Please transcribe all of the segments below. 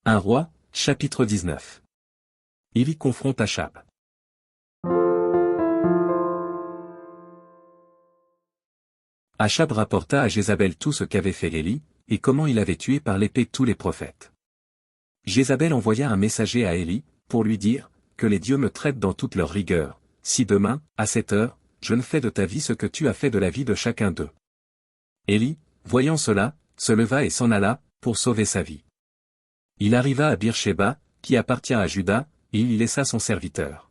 1 Roi, chapitre 19. Élie confronte Achab. Achab rapporta à Jézabel tout ce qu'avait fait Élie, et comment il avait tué par l'épée tous les prophètes. Jézabel envoya un messager à Élie, pour lui dire, que les dieux me traitent dans toute leur rigueur, si demain, à cette heure, je ne fais de ta vie ce que tu as fait de la vie de chacun d'eux. Élie, voyant cela, se leva et s'en alla, pour sauver sa vie. Il arriva à Beersheba, qui appartient à Juda, et il y laissa son serviteur.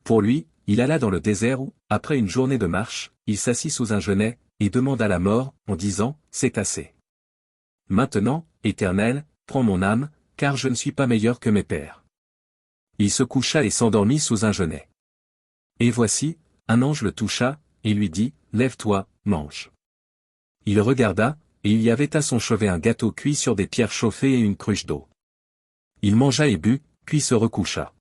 Pour lui, il alla dans le désert où, après une journée de marche, il s'assit sous un genêt, et demanda la mort, en disant, c'est assez. Maintenant, Éternel, prends mon âme, car je ne suis pas meilleur que mes pères. Il se coucha et s'endormit sous un genêt. Et voici, un ange le toucha, et lui dit, lève-toi, mange. Il regarda, et il y avait à son chevet un gâteau cuit sur des pierres chauffées et une cruche d'eau. Il mangea et but, puis se recoucha.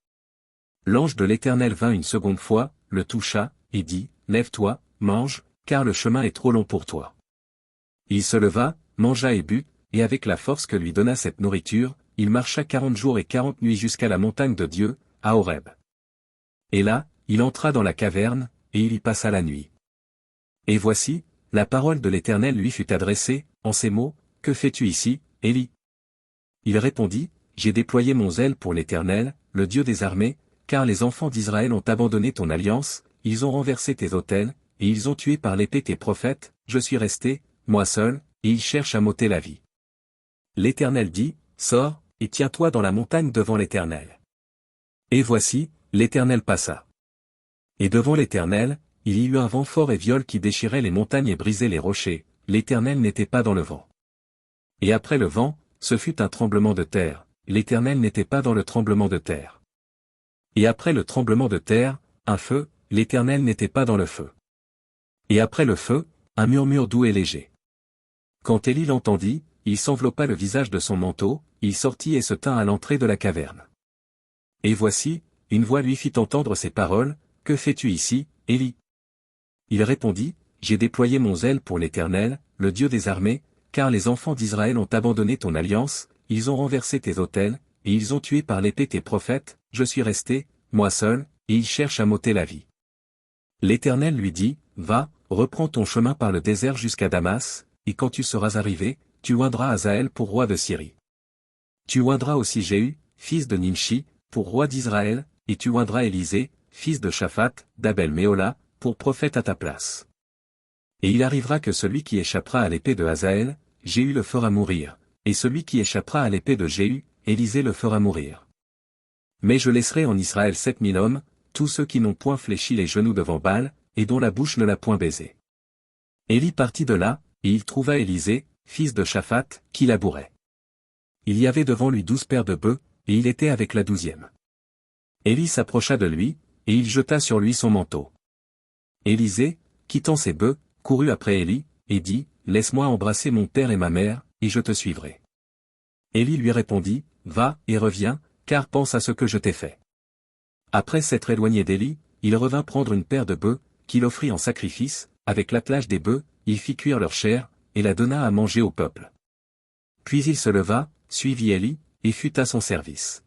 L'ange de l'Éternel vint une seconde fois, le toucha, et dit, lève-toi, mange, car le chemin est trop long pour toi. Il se leva, mangea et but, et avec la force que lui donna cette nourriture, il marcha 40 jours et 40 nuits jusqu'à la montagne de Dieu, à Horeb. Et là, il entra dans la caverne, et il y passa la nuit. Et voici, la parole de l'Éternel lui fut adressée, en ces mots, que fais-tu ici, Élie? Il répondit, j'ai déployé mon zèle pour l'Éternel, le Dieu des armées, car les enfants d'Israël ont abandonné ton alliance, ils ont renversé tes autels, et ils ont tué par l'épée tes prophètes, je suis resté, moi seul, et ils cherchent à m'ôter la vie. L'Éternel dit, sors, et tiens-toi dans la montagne devant l'Éternel. Et voici, l'Éternel passa. Et devant l'Éternel, il y eut un vent fort et viol qui déchirait les montagnes et brisait les rochers, l'Éternel n'était pas dans le vent. Et après le vent, ce fut un tremblement de terre, l'Éternel n'était pas dans le tremblement de terre. Et après le tremblement de terre, un feu, l'Éternel n'était pas dans le feu. Et après le feu, un murmure doux et léger. Quand Élie l'entendit, il s'enveloppa le visage de son manteau, il sortit et se tint à l'entrée de la caverne. Et voici, une voix lui fit entendre ces paroles, que fais-tu ici, Élie? Il répondit, j'ai déployé mon zèle pour l'Éternel, le Dieu des armées, car les enfants d'Israël ont abandonné ton alliance, ils ont renversé tes autels, et ils ont tué par l'épée tes prophètes, je suis resté, moi seul, et ils cherchent à m'ôter la vie. L'Éternel lui dit, va, reprends ton chemin par le désert jusqu'à Damas, et quand tu seras arrivé, tu oindras Hazaël pour roi de Syrie. Tu oindras aussi Jéhu, fils de Nimshi, pour roi d'Israël, et tu oindras Élisée, fils de Shaphat, d'Abel-Méhola, pour prophète à ta place. Et il arrivera que celui qui échappera à l'épée de Hazaël, Jéhu le fera mourir, et celui qui échappera à l'épée de Jéhu, Élisée le fera mourir. Mais je laisserai en Israël 7000 hommes, tous ceux qui n'ont point fléchi les genoux devant Baal, et dont la bouche ne l'a point baisé. Élie partit de là, et il trouva Élisée, fils de Shaphat, qui labourait. Il y avait devant lui 12 paires de bœufs, et il était avec la 12e. Élie s'approcha de lui, et il jeta sur lui son manteau. Élisée, quittant ses bœufs, courut après Élie, et dit, laisse-moi embrasser mon père et ma mère, et je te suivrai. Élie lui répondit, va, et reviens, car pense à ce que je t'ai fait. Après s'être éloigné d'Élie, il revint prendre une paire de bœufs, qu'il offrit en sacrifice, avec l'attelage des bœufs, il fit cuire leur chair, et la donna à manger au peuple. Puis il se leva, suivit Élie, et fut à son service.